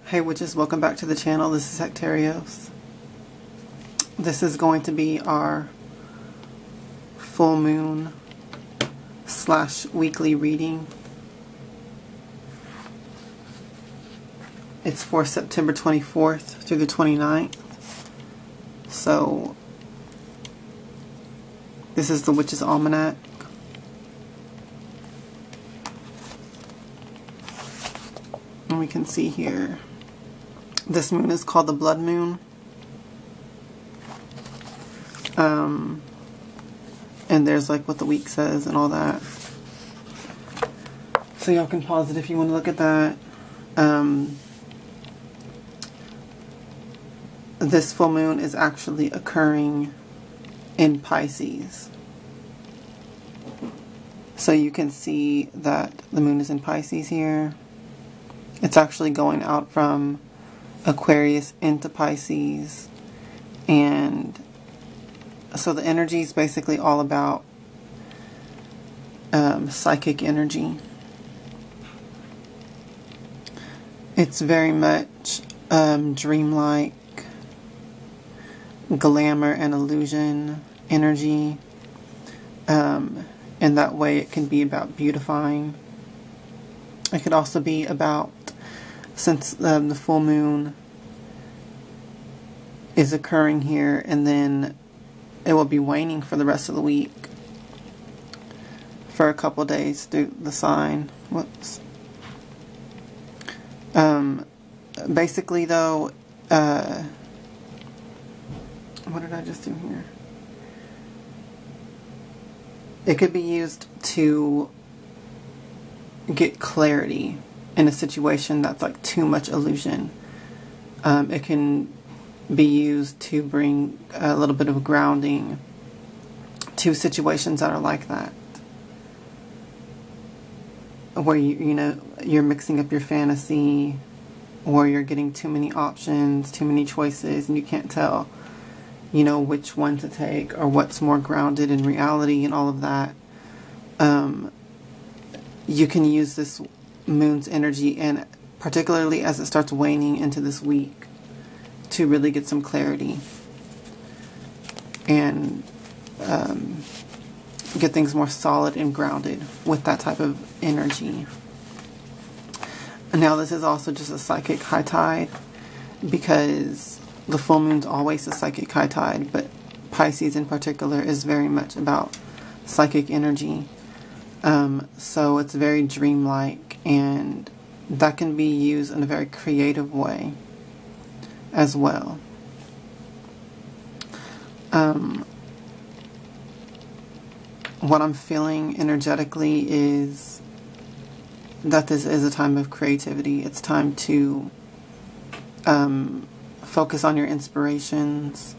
Hey witches, welcome back to the channel. This is Hectarios. This is going to be our full moon / weekly reading. It's for September 24th through the 29th. So this is the Witch's Almanac. And we can see here, this moon is called the blood moon. And there's like what the week says and all that. So y'all can pause it if you want to look at that. This full moon is actually occurring in Pisces. So you can see that the moon is in Pisces here. It's actually going out from Aquarius into Pisces, and so the energy is basically all about psychic energy. It's very much dreamlike, glamour and illusion energy. In that way it can be about beautifying. It could also be about, since the full moon is occurring here, and then it will be waning for the rest of the week for a couple days through the sign. Whoops. Basically though, what did I just do here? It could be used to get clarity in a situation that's like too much illusion. It can be used to bring a little bit of grounding to situations that are like that, where you're mixing up your fantasy, or you're getting too many options, too many choices, and you can't tell which one to take or what's more grounded in reality and all of that. You can use this moon's energy, and particularly as it starts waning into this week, to really get some clarity and get things more solid and grounded with that type of energy. And now this is also just a psychic high tide, because the full moon's always a psychic high tide, but Pisces in particular is very much about psychic energy. So it's very dreamlike, and that can be used in a very creative way as well. What I'm feeling energetically is that this is a time of creativity. It's time to focus on your inspirations,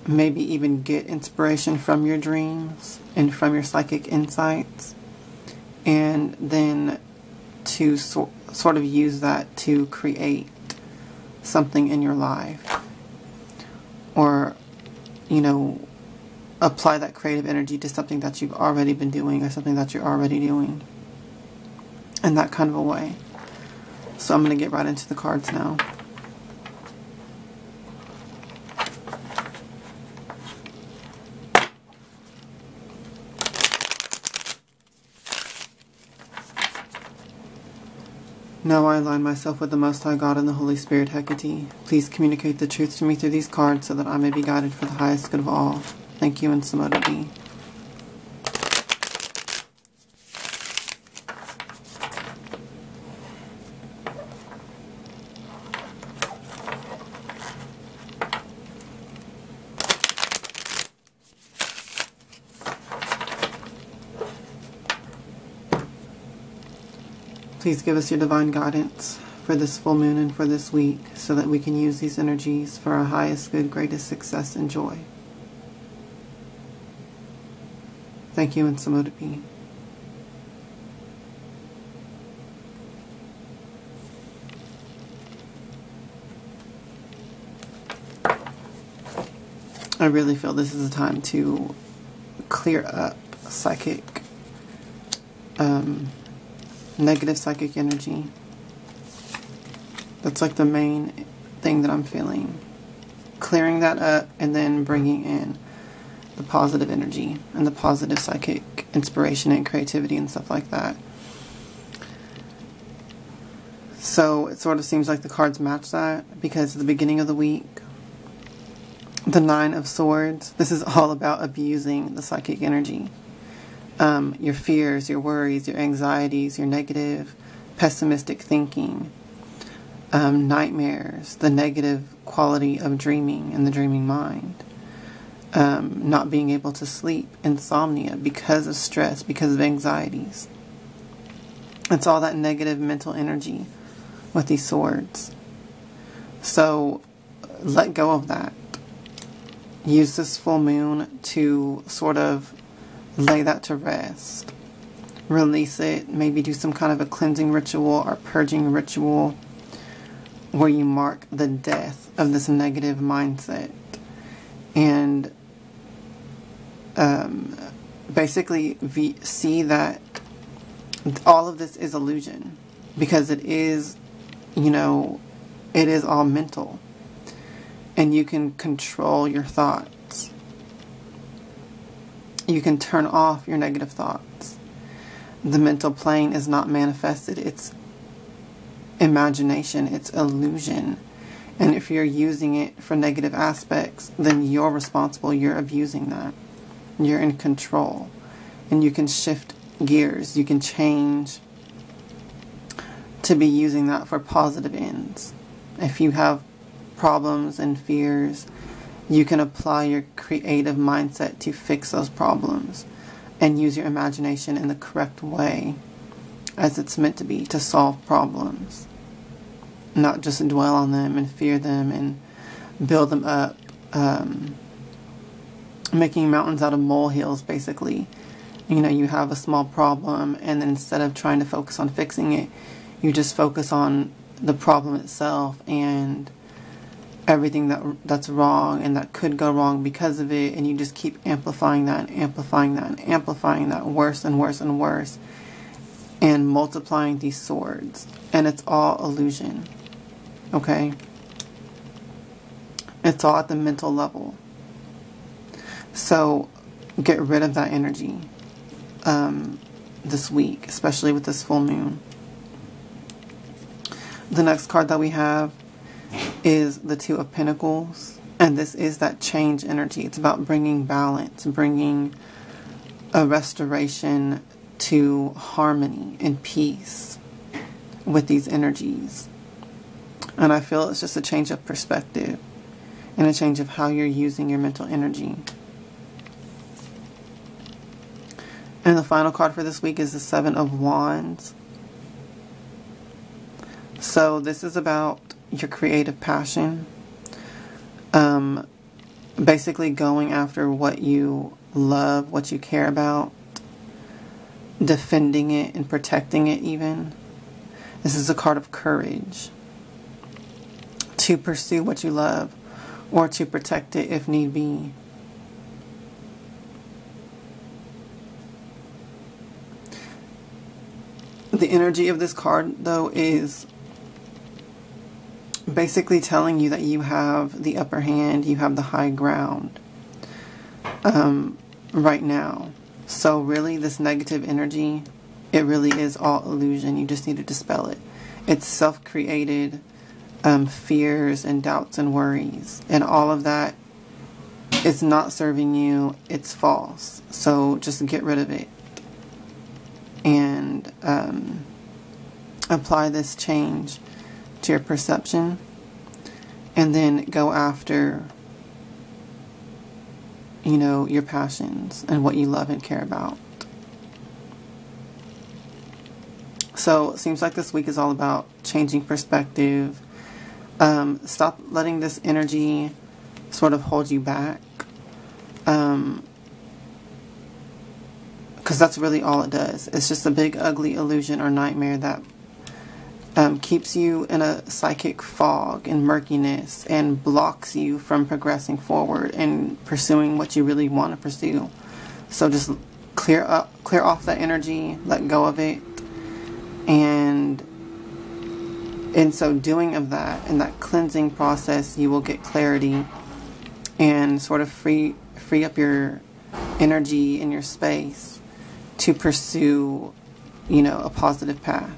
maybe even get inspiration from your dreams and from your psychic insights, and then to sort of use that to create something in your life, or apply that creative energy to something that you've already been doing, or something that you're already doing, in that kind of a way. So I'm going to get right into the cards now. Now I align myself with the Most High God and the Holy Spirit Hecate. Please communicate the truth to me through these cards so that I may be guided for the highest good of all. Thank you, and Samoda be. Please give us your divine guidance for this full moon and for this week, so that we can use these energies for our highest good, greatest success and joy. Thank you, and Samoda be. I really feel this is a time to clear up psychic negative psychic energy That's like the main thing that I'm feeling. Clearing that up and then bringing in the positive energy and the positive psychic inspiration and creativity and stuff like that. So it sort of seems like the cards match that, because at the beginning of the week, the 9 of Swords, this is all about abusing the psychic energy. Your fears, your worries, your anxieties, your negative, pessimistic thinking, nightmares, the negative quality of dreaming and the dreaming mind, not being able to sleep, insomnia because of stress, because of anxieties. It's all that negative mental energy with these swords. So let go of that. Use this full moon to sort of lay that to rest. Release it. Maybe do some kind of a cleansing ritual or purging ritual where you mark the death of this negative mindset. And basically see that all of this is illusion. Because it is, it is all mental. And you can control your thoughts. You can turn off your negative thoughts. The mental plane is not manifested. It's imagination. It's illusion. And if you're using it for negative aspects, then you're responsible. You're abusing that. You're in control. And you can shift gears. You can change to be using that for positive ends. If you have problems and fears, you can apply your creative mindset to fix those problems and use your imagination in the correct way as it's meant to be to solve problems, not just dwell on them and fear them and build them up, making mountains out of molehills. Basically, you have a small problem, and then instead of trying to focus on fixing it, you just focus on the problem itself and everything that's wrong and that could go wrong because of it, and you just keep amplifying that and amplifying that and amplifying that worse and worse and worse, and multiplying these swords. And it's all illusion. Okay? It's all at the mental level. So get rid of that energy this week, especially with this full moon. The next card that we have is the 2 of Pentacles, and this is that change energy. It's about bringing balance, bringing a restoration to harmony and peace with these energies. And I feel it's just a change of perspective and a change of how you're using your mental energy. And the final card for this week is the 7 of Wands. So this is about your creative passion. Basically going after what you love, what you care about, defending it and protecting it even. This is a card of courage. To pursue what you love or to protect it if need be. The energy of this card, though, is basically telling you that you have the upper hand, you have the high ground right now. So really, this negative energy, it really is all illusion. You just need to dispel it. It's self-created fears and doubts and worries, and all of that is not serving you. It's false. So just get rid of it and apply this change to your perception, and then go after your passions and what you love and care about. So it seems like this week is all about changing perspective. Stop letting this energy sort of hold you back, because that's really all it does. It's just a big ugly illusion or nightmare that keeps you in a psychic fog and murkiness and blocks you from progressing forward and pursuing what you really want to pursue. So just clear off that energy, let go of it, and in so doing of that, in that cleansing process, you will get clarity and sort of free up your energy in your space to pursue, a positive path.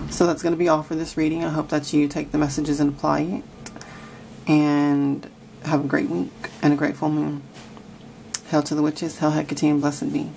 So that's going to be all for this reading. I hope that you take the messages and apply it. And have a great week and a great full moon. Hail to the witches, hail Hecate, and blessed be.